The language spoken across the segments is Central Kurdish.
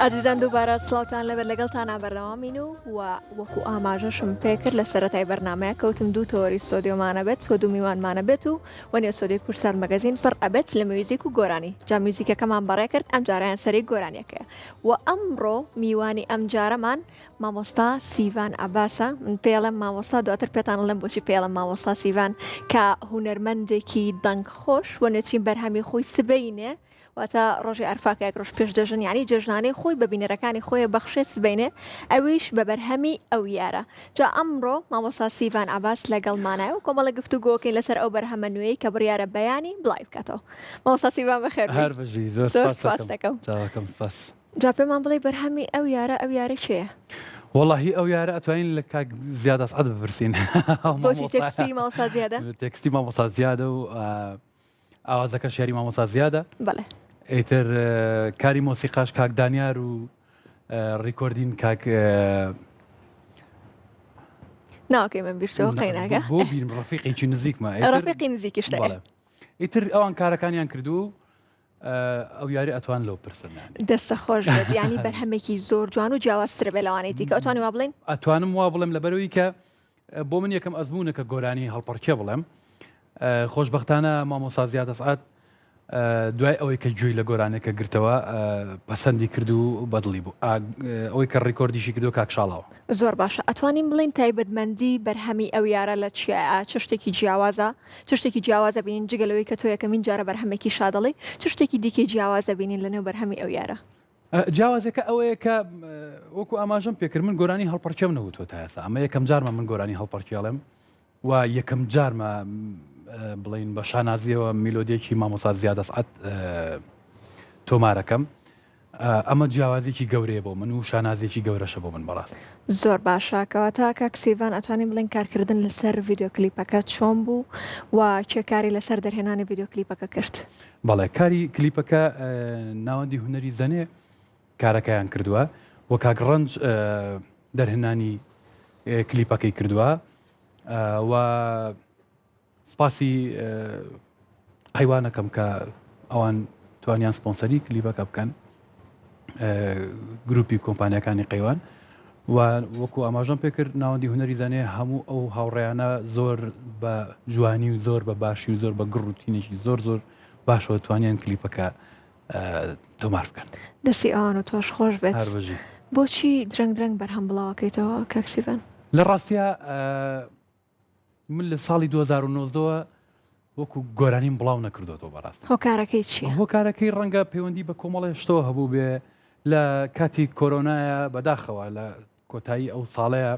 ئازیزان دووبارە سڵاوتان لەبەر لەگەڵتان بەردەوامین و وەکو ئاماژەشم پێکرد لە سەرەتای بەرنامەیە کەوتم دوو تۆری سۆدیۆمانە بێت و دوو میوانمانە بێت و وەنیە سۆدیۆی کورسان مەگەزین پڕ ئەبێت لە میوزیک و گۆرانی جا میوزیکەکەمان بەڕێ کرد ئەم جارەیان سەری گۆرانیەکەیە و ئەمڕۆ میوانی ئەم جارەمان مامۆستا سیڤان عەباسە من پێڵم مامۆستا دواتر پێتان لەم بۆچی پێڵم مامۆستا سیڤان کە هونەرمەندێکی دەنگخۆش وەنێترین بەرهەمی خۆی سبەینێ واتە ڕۆژی ئەرفاکەیەک ڕۆژ پێش دەژن ینی جژنانەی خۆی بە بینەرەکانی خۆی بەخشێ سبینێ ئەویش بە بەرهەمی ئەو یارە جا ئەمڕۆ مامۆستا سیڤان عەباس لەگەڵمانایە و کۆمەڵە گفتوگۆکەین لەسەر ئەو بەرهەمە نوێی کە بڕیارە بەیانی بڵاو بکاتەوە مامۆستا سیڤان بەخێر زۆر سپاس دەکەم جا پێمان بڵێ بەرهەمی ئەو یارە چێە؟ والله ئەو یارە ئەتوانین لە کاک زیادە سعد بپرسین بۆچی تێکستی مامۆستا زیادە؟ تێکستی مامۆستا زیادە و ئاوازەکە شێری مامۆستا زیادە بەڵێ ئیتر کاری مۆسیقاش کاک دانیار و ڕیکۆردین کاک ناوەکەی من بیرچەوە قەیناگە بۆ بیم ڕەفیقێکی نزیکمە ڕەفیقی نزیکیش دەێ ئیتر ئەوان کارەکانیان کردو ئەو یاری ئەتوان لەو پرسن دەستە خۆش بێت ینی بەرهەمێکی زۆر جوان و جیاوازترە بێ لەوانەی دیکە ئەتوانی وا بڵێن ئەتوانم وا بڵێم لەبەرەوەی کە بۆ من یەکەم ئەزمونەکە گۆرانی هەڵپەرکێ بڵێم خۆشبەختانە مامۆستا زیادە سعد دوای ئەوەی کە گوێی لە گۆرانێکە گرتەوە پەسەندی کرد و بەدڵی بوو ئەوەی کە ڕیکۆردیشی کردو کاکشاڵاوە زۆر باشە ئەتوانین بڵین تایبەتمەندی بەرهەمی ئەو یارە لە چیە چ شتێکی جیاوازە بینین جگەلەوەی کە تۆ یەکەمین جارە بەرهەمێکی شادڵی چ شتێکی دیکەی جیاوازە بینین لەنێو بەرهەمی ئەو یارە جیاوازەکە ئەوەیە کە وەکو ئاماژەم پێکرد من گۆرانی هەڵپەرکێم نەوتوە تا ئێستا ئەمە یەکەم جارمە من گۆرانی هەڵپەرکێڵم و یەکەم جارمە بڵین بە شانازیەوە میلۆدیەکی مامۆستا زیادە سعد تۆمارەکەم ئەمە جیاوازێکی گەورەیە بۆ من و شانازێکی گەورەشە بۆ من بەڕاست زۆر باشە کەواتە کاک سیڤان ئەتوانین بڵین کارکردن لەسەر ڤیدیۆ کلیپەکە چۆن بوو و چێ کاری لەسەر دەرهێنانی ڤیدیۆ کلیپەکە کرد بەڵێ کاری کلیپەکە ناوەندی هونەری زەنێ کارەکەیان کردووە وە کاک ڕەنج دەرهێنانی کلیپەکەی کردووە و سپاسی قەیوانەکەم کە ئەوان توانیان سپۆنسەری کلیپەکە بکەن گروپی کۆمپانیەکانی قەیوان و وەکو ئاماژەم پێکرد ناوەندی هونەری زانێ هەموو ئەو هاوڕێیانە زۆر بە جوانی و زۆر بە باشی و زۆر بە گڕوتینێکی زۆر باشەوە توانیان کلیپەکە تۆمار بکەن دەستی ئەوان و تۆش خۆش بێت بۆچی درەنگ بەرهەم بڵاوەکەیتەوە کاک سیڤان لە ڕاستیە من لە ساڵی 2009ەوە وەکو گۆرانیم بڵاو نەکردوەوە بەڕاست هۆکارەکەی چیە؟ هۆکارەکەی ڕەنگە پەیوەندی بە کۆمەڵی شتەوە هەبوو بێ لە کاتی کۆرۆنایە بەداخەوە لە کۆتایی ئەو ساڵەیە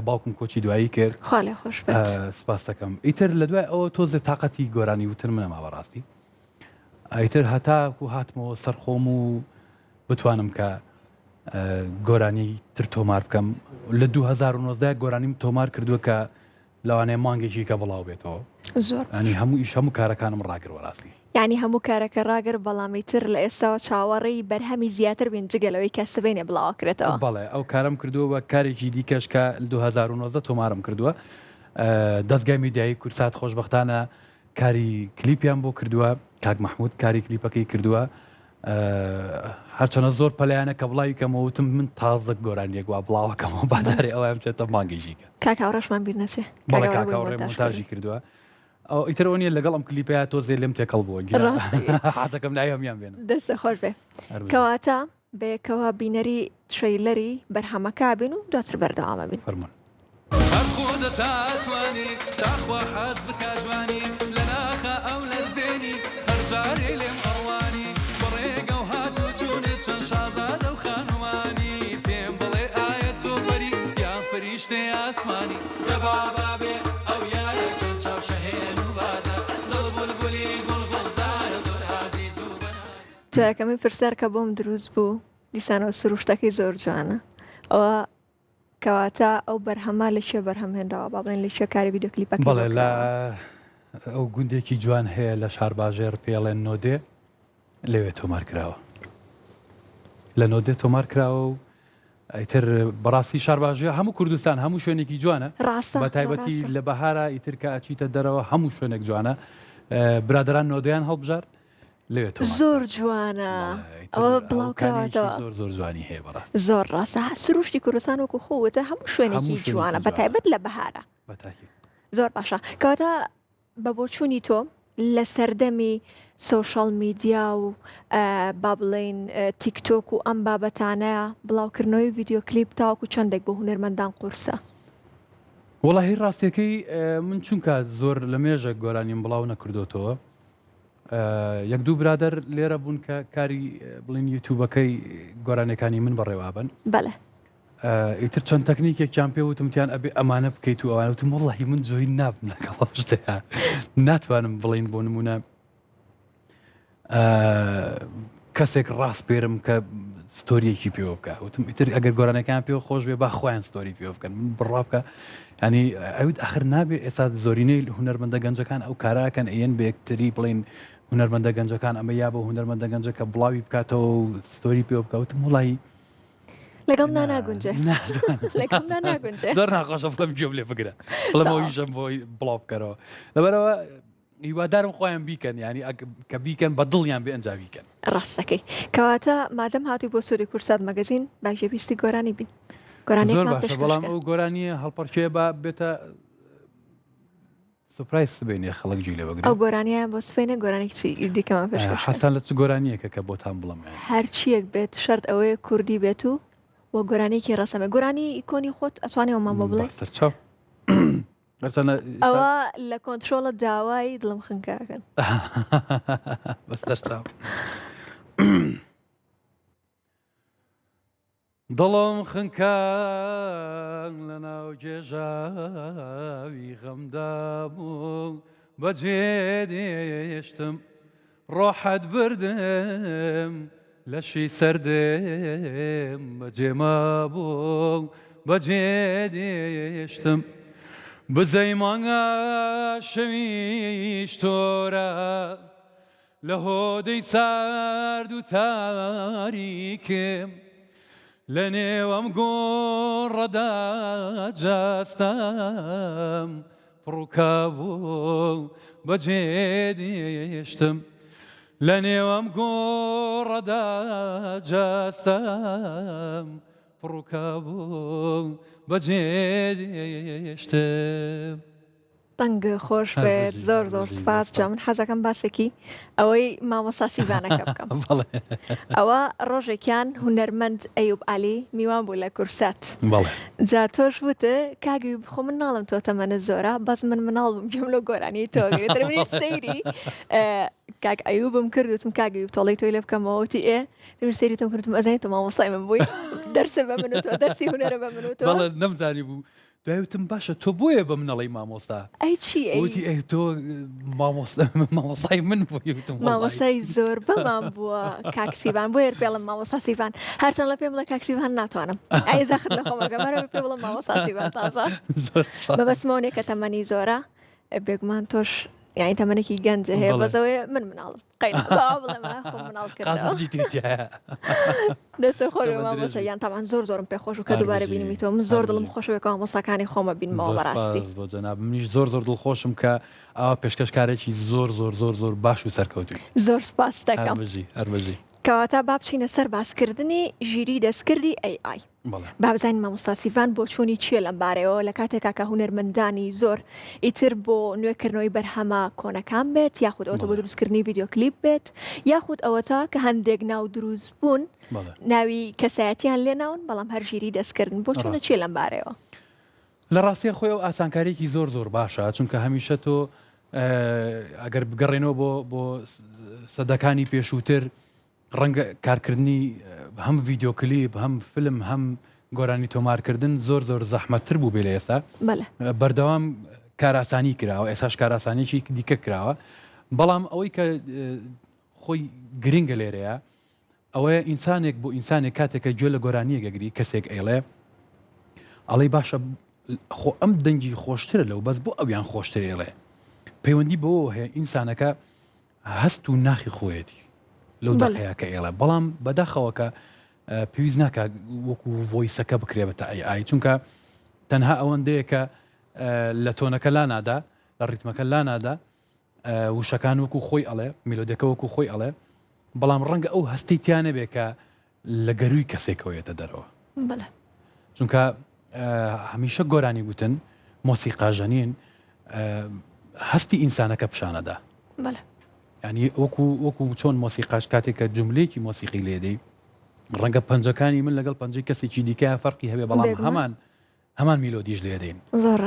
باوکم کۆچی دوایی کرد خاڵێ خۆش بێت سپاس دەکەم ئیتر لە دوای ئەوە تۆزێ تااقەتی گۆرانی وتر منەما بەڕاستی ئیتر هەتاکو هاتمەوە سەرخۆم و بتوانم کە گۆرانی تر تۆمار بکەم لە 2009 گۆرانیم تۆمار کردووە کە لەوانەیە مانگێکی کە بڵاو بێتەوە زۆر ینی هەموو ئیش هەموو کارەکانم ڕاگرەوە ڕاستی یعنی هەموو کارەکە ڕاگر بەڵامی تر لە ئێستاوە چاوەڕێی بەرهەمی زیاتر بین جگەلەوەی کە سبەینێ بڵاوکرێتەوە بەڵێ ئەو کارم کردووە بە کارێکی دیکەش کە 2009 تۆمارم کردووە دەستگای میدیایی کورسات خۆشبەختانە کاری کلیپیان بۆ کردووە کاک مەحموود کاری کلیپەکەی کردووە هەرچەنە زۆر پەلایانە کە بڵاوی کەمەوتم من تازە گۆرانیەک وا بڵاوەکەمەوە بازاری ئەوەم چێتە مانگێژیکە کاکاوڕەشمان بیر نەچێ مۆنتاژی کردووە ئەو ئیترەوەنیە لەگەڵ ئەم کلیپەیە تۆزێ لێم تێکەڵ بووە حەزەکەم نایەمیان بێن دەستە خۆش بێ کەواتە بەیەکەوە بینەری ترەیلەری بەرهەمەکە بین و دواتر بەردەوامە بین فەرموون تاتواني تخوى حد بكاجواني لناخا أو لرزيني هرجاري لمرواني بريقة وهاد وجوني تنشاذة لو خانواني بين بلي آية بري يا فريشتي أسماني دبا بابي أو يا تنشاف شهين وبازا ضرب البلي قلقل زار زور عزيز وبنات جاکەمی پرسیار کە بۆم دروست بوو دیسانەوە سروشتەکەی زۆر جوانە ئەوە کەواتە ئەو بەرهەما لە چێ بەرهەمهێنراوە با بڵێن لە چێ کاری ڤیدیۆ کلیپەکە بەڵێ لە ئەو گوندێکی جوان هەیە لە شارباژێر پێڵێن نۆدێ لەوێ تۆمار کراوە لە نۆدێ تۆمار کراوە و ئیتر بەڕاستی شارباژێ هەموو کوردستان هەموو شوێنێکی جوانە بە تایبەتی لە بەهارە ئیتر کە ئەچیتە دەرەوە هەموو شوێنێک جوانە برادران نۆدەیان هەڵبژار لێ تۆ زۆر جوانە ئەوە بڵاوکراوەتەوە زۆر زۆر جوانی هەیە بەڕاست زۆر ڕاستە سروشتی کوردستان وەکو خۆوەتە هەموو شوێنێکی جوانە بەتایبەت لە بەهارە بەتاکی زۆر باشە کەواتە بە بۆچوونی تۆ لە سەردەمی سۆشەڵ میدیا و با بڵێن تیکتۆک و ئەم بابەتانەیە بڵاوکردنەوەی ڤیدیۆ کلیپ تاوەکو چەندێک بۆ هونەرمەندان قورسە وەڵاهی ڕاستیەکەی من چونکە زۆر لە مێژە گۆرانیم بڵاو نەکردوتەوە یەک دوو برادر لێرە بوون کە کاری بڵین یوتیوبەکەی گۆرانەکانی من بەڕێوابن بەڵێ ئیتر چەند تەکنیکێکیان پێ وتمتیان ئەبێ ئەمانە بکەیت و ئەوانە وتم وەڵاهی من زۆری نابم لەگەڵ شتەیە ناتوانم بڵین بۆ نمونە کەسێک ڕاست پێرم کە ستۆریەکی پێوە بکە وتم ئیتر ئەگەر گۆرانەکان پێوە خۆش بێ با خۆیان ستۆری پێوە بکەن من بڕا بکە ینی ئەوت ئەخر نابێ ئێستا زۆرینەی هونەرمەندە گەنجەکان ئەو کاراکەن ئەیەن بە یەکتری بڵین هونەرمەندە گەنجەکان ئەمە یا بە هونەرمەندە گەنجەکە بڵاوی بکاتەوە و ستۆری پێوە بکەوتم وڵی لەگەڵ ناگونجێ لەگەڵ ناگونجێ زۆر ناخۆشە بڵم گوێم لێ بگرە بڵمەوەیشم بۆی بڵاو بکەرەوە لەبەرەوە هیوادارم خۆیان بیکەن ینی کە بیکەن بە دڵیان بێ ئەنجا بیکەن ڕاستەکەی کەواتە مادەم هاتووی بۆ سووری کورسات مەگەزین باشێویستی گۆرانی بین زۆر باشە بەڵام ئەو گۆرانیە هەڵپەرچێ بە بێتە سوپرایز سبێنێ خەڵک جی لێ بگرێت ئەو گۆرانیان بۆ سبینە گۆرانێکی دیکەمان پێش حەسان لە چ گۆرانیەکە کە بۆتان بڵم هەرچیەک بێت شەرت ئەوەیە کوردی بێت و وە گۆرانێکی ڕەسەمە گۆرانی ئیکۆنی خۆت ئەتوانێەوەمان بۆ بڵێ سەرچاو ئەوە لە کۆنتترۆلە داوای دڵم خنکاکەن بەسەرچاو دڵم خنکان لە ناو جێژاوی غەمدا بوو بەجێ دێشتم ڕۆحەت بردم لەشی سەردێم بەجێما بوو بەجێ دێشتم بزەی مانگە شەویش تۆرە لە هۆدەی سارد و تاریکم لە نێوەم گۆڕەدا جاستەم پڕووکەبوو بەجێ دێشتم لە نێوەم گۆڕەدا جاستەم پڕووکەبوو بەجێ دێشتم بەنگ خۆش بێت زۆر زۆر سپاس جا من حەزەکەم باسێکی ئەوەی مامۆستا سیڤانەکە بکەم ئەوە ڕۆژێکیان هونەرمەند ئەیوب عەلی میوان بوو لە کورسات جا تۆش وتە کاگوی بخۆ من ناڵم تۆ تەمەنە زۆرە بەس من مناڵ بم گوێم لەو گۆرانی تۆگرێت منی سەیری کاک ئەیوبم کردوتم کاگوی تۆڵی تۆی لێ بکەمەوە وتی ئێ سەیری تۆم کردم ئەزانی تۆ مامۆستای من بووی دەرسە بە منوتەوە دەرسی هونەرە بە منوتەوە نەمزانی بوو دوایوتم باشە تۆ بۆیە بە منەڵی مامۆستا ئەی چی وتی ئەی تۆ مامۆستای من بوویتم مامۆستای زۆر بەمان بووە کاکسیبان بۆ هێر پێڵم مامۆستا سیڤان هەرچەند لە پێم بڵێ کاکسیڤان ناتوانم ئەی زەخت لە خۆمەگەمەرەوە پێ بڵم مامۆستا سیڤان تازە بەبەسمەوەنێ کە تەمەنی زۆرە بێگومان تۆش یعنی تەمەنێکی گەنجە هەیە بەزەوەی من مناڵم دەسە خۆی مامۆستا یان تاوان زۆر زۆرم پێ خۆش و کە دووبارە بینیمیتەوە من زۆر دڵم خۆشەوەی مامۆستاکانی خۆمە بینمەوە بەڕاستی بۆ جەناب منیش زۆر زۆر دڵخۆشم کە ئەوە پێشکەشکارێکی زۆر زۆر زۆر زۆر باش و سەرکەوتوی زۆر سپاس دەکەم هەربەژی کەواتە با بچینە سەر باسکردنی ژیری دەستکردی AI بابزانین مامۆستا سیڤان بۆ چوونی چیە لەم بارەوە لە کاتێکا کە هونەرمەندانی زۆر ئیتر بۆ نوێکردنەوەی بەرهەمە کۆنەکان بێت یاخود ئەوتە بۆ دروستکردنی ڤیدیۆ کلیپ بێت یاخود ئەوەتە کە هەندێک ناو دروست بوون ناوی کەسایەتیان لێناون بەڵام هەر ژیری دەستکردن بۆ چوونە چیە لەم بارەوە لە ڕاستیە خۆی ئەو ئاسانکارێکی زۆر زۆر باشە چونکە هەمیشە تۆ ئەگەر بگەڕێنەوە بۆ سەدەکانی پێشووتر ڕەنگە کارکردنی هەم ڤیدیۆ کلیپ هەم فیلم هەم گۆرانی تۆمارکردن زۆر زۆر زەحمەتتر بوو بێ لە ئێستا بەردەوام کاراسانی کراوە ئێساش کاراسانێکی دیکە کراوە بەڵام ئەوەی کە خۆی گرنگە لێرەیە ئەوەیە ئینسانێک بۆ ئینسانێک کاتێکە گوێ لە گۆرانیە گەگری کەسێک ئەیڵێ ئەڵێ باشە خۆ ئەم دەنگی خۆشترە لەو بەس بۆ ئەویان خۆشتر ئێڵێ پەیوەندی بەوە هەیە ئینسانەکە هەست و ناخی خۆیەتی لەو دەقەیە کە ئێڵە بەڵام بەداخەوەکە پێویست ناکە وەکو ڤۆیسەکە بکرێ بە ئای چونکە تەنها ئەوەندەیە کە لە تۆنەکە لا نادا لە ڕیتمەکە لا نادا وشەکان وەکو خۆی ئەڵێ میلۆدەکە وەکو خۆی ئەڵێ بەڵام ڕەنگە ئەو هەستی تیانە بێ کە لە گەروی کەسێکەوەیەتە دەرەوە بەڵێ چونکە هەمیشە گۆرانی گوتن مۆسیقاژەنین هەستی ئینسانەکە پیشانەدا بەڵێ ینی وەکو چۆن مۆسیقاش کاتێک کە جملەیەکی مۆسیقی لێدەی ڕەنگە پەنجەکانی من لەگەڵ پەنجەی کەسێکی دیکە فەرقی هەبێ بەڵام هەمان میلۆدیش لێدەین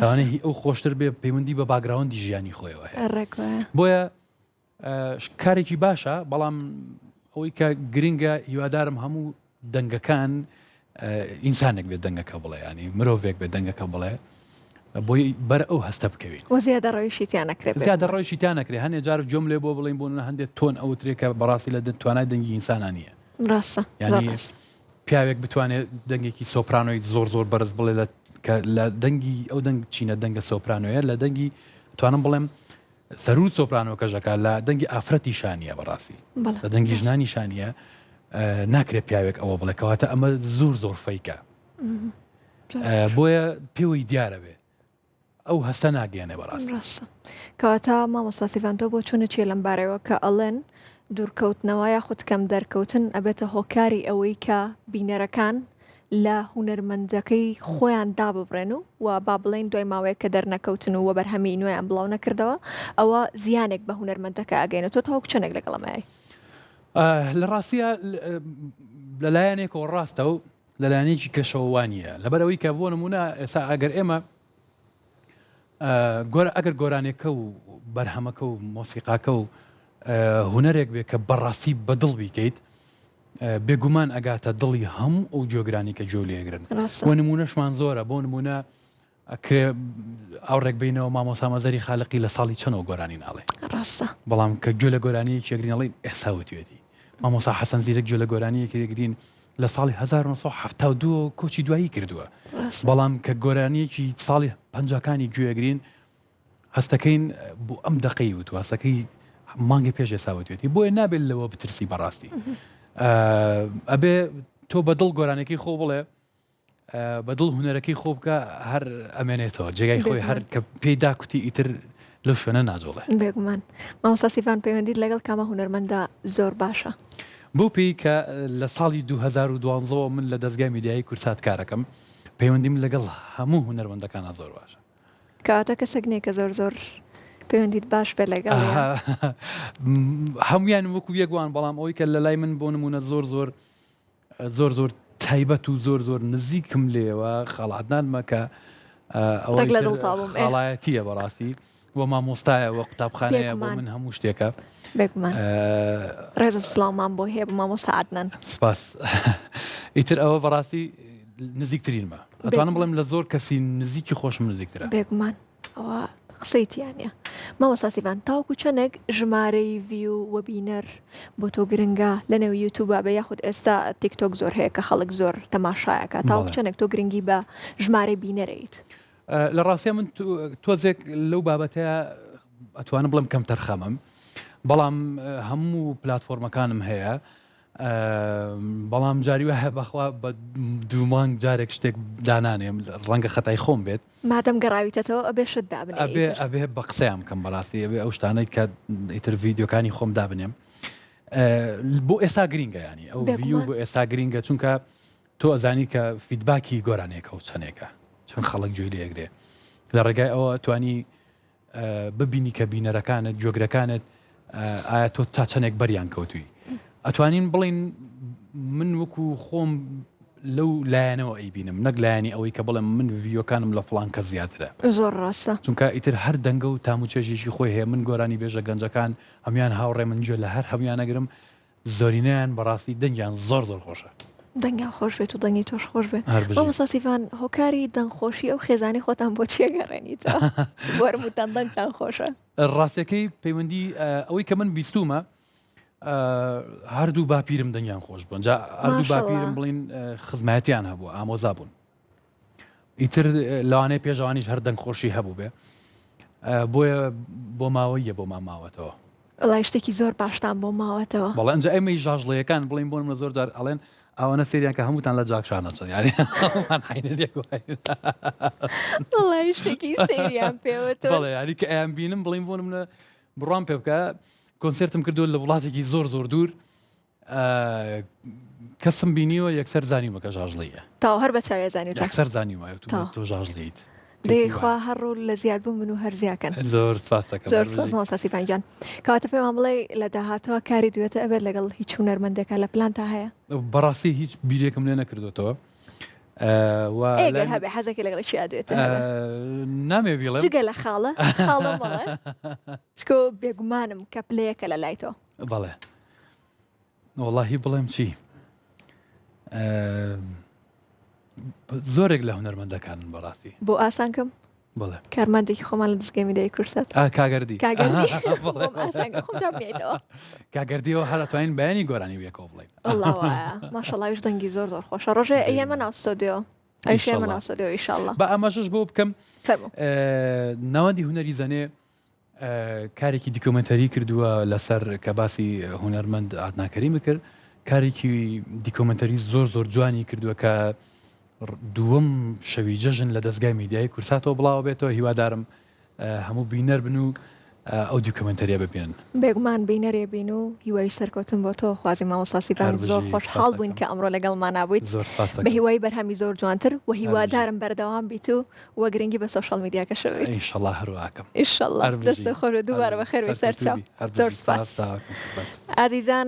ئەوانەی ئەو خۆشتر بێ پەیوەندی بە باگراوەندی ژیانی خۆیەوە هەیە بۆیە کارێکی باشە بەڵام ئەوەی کە گرنگە هیوادارم هەموو دەنگەکان ئینسانێک بێت دەنگەکە بڵێ ینی مرۆڤێک بێت دەنگەکە بڵێ بۆی بەر ئەو هەستە بکەوین وەزیادە ڕۆیشیتیان نەکرێت زیادە ڕۆیشی تیان نەکرێت هەندێک جار جۆم لێ بۆ بڵین بۆ هەندێک تۆن ئەو ترێکە بەڕاستی لە توانای دەنگی ئینسانان نیە ڕاستە ینی پیاوێک بتوانێت دەنگێکی سۆپرانۆی زۆر بەرز بڵێ لە دەنگی ئەو دەنگ چینە دەنگە سۆپرانۆیە لە دەنگی توانم بڵێم سەرود سۆپرانۆ کەژەکە لە دەنگی ئافرەتی شانیە بەڕاستی لە دەنگی ژنانی شانیە ناکرێت پیاوێک ئەوە بڵێ کەواتە ئەمە زۆر فەیکە بۆیە پێوەی دیارە بێ ئەو هەستە ناگەێنێ بەڕاستی کەواتە مامۆستا سیڤان تۆ بۆ چوونە چێ لەم بارەوە کە ئەڵێن دوورکەوتنەوە یاخود کەم دەرکەوتن ئەبێتە هۆکاری ئەوەی کە بینەرەکان لە هونەرمەندەکەی خۆیان داببڕێن و با بڵێن دوای ماوەیە کە دەرنەکەوتن و وەبەرهەمی نوێیان بڵاو نەکردەوە ئەوە زیانێک بە هونەرمەندەکە ئەگەینە تۆ تاوەک چەندێک لەگەڵەمای لە ڕاستیە لەلایەنێکەوە ڕاستە و لەلایەنێکی کەشەوەوانیە لەبەرەوەی کە بۆ نمونە ئێستا ئەگەر ئێمە ئەگەر گۆرانێکە و بەرهەمەکە و مۆسیقاکە و هونەرێک بێ کە بەڕاستی بەدڵ بیکەیت بێگومان ئەگاتە دڵی هەموو ئەو جۆگرانی کە جۆ لێگرن بۆ نمونەشمان زۆرە بۆ نمونە ئاوڕێک بینەوە مامۆستا مەزەری خالقی لە ساڵی چەندەوە گۆرانی ناڵێ بەڵام کە گوێ لە گۆرانیەکی یەکگرینەڵی ئێساوتوێتی مامۆستا حەسەن زیرەک گوێ لە گۆرانیەکی یەکگرین لە ساڵی 1972 کۆچی دوایی کردووە بەڵام کە گۆرانیەکی ساڵی پەنجەکانی گوێگرین هەستەکەین بۆ ئەم دەقەی وت هەستەکەی مانگی پێش ئێساوتوێتی بۆیە نابێت لەوە بترسی بەڕاستی ئەبێ تۆ بەدڵ گۆرانێکی خۆ بڵێ بەدڵ هونەرەکەی خۆ بکە هەر ئەمێنێتەوە جێگای خۆی هەر کە پێیدا کوتی ئیتر لەو شوێنە ناجۆڵێ بێگومان مامۆستا سیڤان پەیوەندیت لەگەڵ کامە هونەرمەندە زۆر باشە بۆ پێی کە لە ساڵی 2012 من لە دەستگای میدیایی کورسات کارەکەم پەیوەندیم لەگەڵ هەموو هونەرمەندەکانە زۆر باشە کەواتە کەسێک نییە کە زۆر پەیوەندیت باش بێ لەگەڵ هەمویان وەکو یەکوان بەڵام ئەوەی کە لە لای من بۆ نمونە زۆر تایبەت و زۆر نزیکم لێەوە خەڵاتدانمە کە خاڵایەتیە بەڕاستی وە مامۆستایە وە قوتابخانەیە بۆ من هەموو شتێکە ڕێز سڵامان بۆ هەیە بە مامۆستا عەدنان سپاس ئیتر ئەوە بەڕاستی نزیکترینمە ئەتوانم بڵێم لە زۆر کەسی نزیکی خۆشم نزیکترە بێگومان ئەوە قسەیتیانە مامۆستا سیڤان تاوکو چەندێک ژمارەی ڤیو وەبینەر بۆ تۆ گرنگە لەنێو یوتیوب بە یاخود ئێستا تیکتۆک زۆر هەیە کە خەڵک زۆر تەماشایەکە تاوکو چەندێک تۆ گرنگی بە ژمارەی بینەرەیت لە ڕاستیە من تۆزێک لەو بابەتەیە ئەتوانم بڵم کەم تەرخەمم بەڵام هەموو پلاتفۆرمەکانم هەیە بەڵام جاری وایە بەخوا بە دوو مانگ جارێک شتێک دانانێم ڕەنگە خەتای خۆم بێت مادەم گەڕاویتەوە ئەبێ شت دابنێ ئەبێ بە قسەیان بکەم بەڕاستی ئەبێ ئەو شتانەی کە ئیتر ڤیدیۆکانی خۆم دابنێم بۆ ئێستا گرینگە ینی ئەو ڤیو بۆ ئێستا گرینگە چونکە تۆ ئەزانی کە فیدباکی گۆرانێکە و چەندێکە چەند خەڵک گوێی لێگرێ لە ڕێگای ئەوە توانی ببینی کە بینەرەکانت جۆگرەکانت ئایا تۆ تا چەندێک بەریان کەوتووی ئەتوانین بڵین من وەکو خۆم لەو لایەنەوە ئەیبینم نەک لایەنی ئەوەی کە بڵێم من ڤیۆکانم لە فڵان کە زیاترە زۆر ڕاستە چونکە ئیتر هەر دەنگە و تاموچێژیشی خۆی هەیە من گۆرانی بێژە گەنجەکان هەمیان هاوڕێ من گوێ لە هەر هەمیانەگرم زۆرینیان بەڕاستی دەنگیان زۆر خۆشە دەنگیان خۆش بێت و دەنگی تۆش خۆش بێت مامۆستا سیڤان هۆکاری دەنگخۆشی ئەو خێزانی خۆتان بۆ چێگەڕێنیتەوە وەرموتان دەنگتان خۆشە ڕاستەکەی پەیوەندی ئەوەی کە من بیستومە هەردوو باپیرم دەنگیان خۆش بوون جا هەردوو باپیرم بڵین خزمەتیان هەبوو ئامۆزا بوون ئیتر لەوانەیە پێشەوانیش هەر دەنگ خۆشی هەبوو بێ بۆیە بۆ ماوەیە بۆ ماماوەتەوە وڵای شتێکی زۆر باشتان بۆ ماوەتەوە بەڵێ ئەنجا ئەمەی ژاژڵەیەکان بڵین بۆن منە زۆر جار ئەڵێن ئەوەنە سریان کە هەمووتان لە جاکشانە چەند یاری وڵای شتێکی سریان پێوەتەوە بەڵێ یاری کە ئەیان بینم بڵین بۆن منە بڕوان پێ بکە کۆنسرتم کردو لە وڵاتێکی زۆر زۆر دوور کەسم بینیوە یەکسەر زانیومە کە ژاژڵەیە تاو هەر بە چاوێ زانیوتە یەکسەر زانیوە تا. تۆ ژاژڵیت دەیخوا هەڕوو لە زیاد بوون بن و هەر زیاکەن زۆر سپاس دەکەم زۆر سپاس مامۆستا سیپانگیان کەواتە پێمان بڵێ لە داهاتوە کاری دوێتە ئەبێت لەگەڵ هیچ هونەرمەندێکە لە پلانتا هەیە بەڕاستی هیچ بیرێکم لێ نەکردوێتەوە ئێگەر هەبێ حەزێکی لەگەڵ چیا دوێتە نامێ بڵێم جگە لە خاڵە خاڵە مەڵێ چکۆ بێگومانم کە پلەیەکە لە لای تۆ بەڵێ وەڵاهی بڵێم چی زۆرێک لە هونەرمەندەکانن بەڕاستی بۆ ئاسانکەم بڵێ کارماندێکی خۆمان لە دەستگای میدیای کورسات کاگەردی کاگەردی بۆم ئاسانکە خۆم جواب میێتەوە کاگەردیەوە هەر دەتوانین بەیانی گۆرانی ویەکەوە بڵێین والله وایە ماشەڵڵاویش دەنگی زۆر زۆر خۆشە ڕۆژێ ئەمە ناو ستۆدیۆ ئەیش ئێمە ناو ستۆدیۆ ئینشاءالله بە ئەمەشش بۆ بکەم فەرموو ناوەندی هونەری زەنێ کارێکی دیکۆمنتەری کردووە لەسەر کە باسی هونەرمەند عادناکەریمە کرد کارێکی دیکۆمنتەری زۆر زۆر جوانی کردووە کە دووەم شەوی جەژن لە دەستگای میدیای کورساتەوە بڵاو بێتەوە هیوادارم هەموو بینەر بن و ئەو دیکۆمنتەریە ببینن بێگومان بینەرێ بین و هیوای سەرکەوتن بۆ تۆ خوازی مامۆستا سیپان زۆر خۆشحاڵ بووین کە ئەمڕۆ لەگەڵمان نابوویت زۆر سپاس بە هیوای بەرهەمی زۆر جوانتر و هیوادارم بەردەوام بیت و وەگرنگی بە سۆشال میدیاکە شەوێت ئینشەڵڵا هەروواکەم ئینشەڵڵا دەستە خۆر و دووبارە بەخێر وی سەرچاو زۆر سپاس عزیزان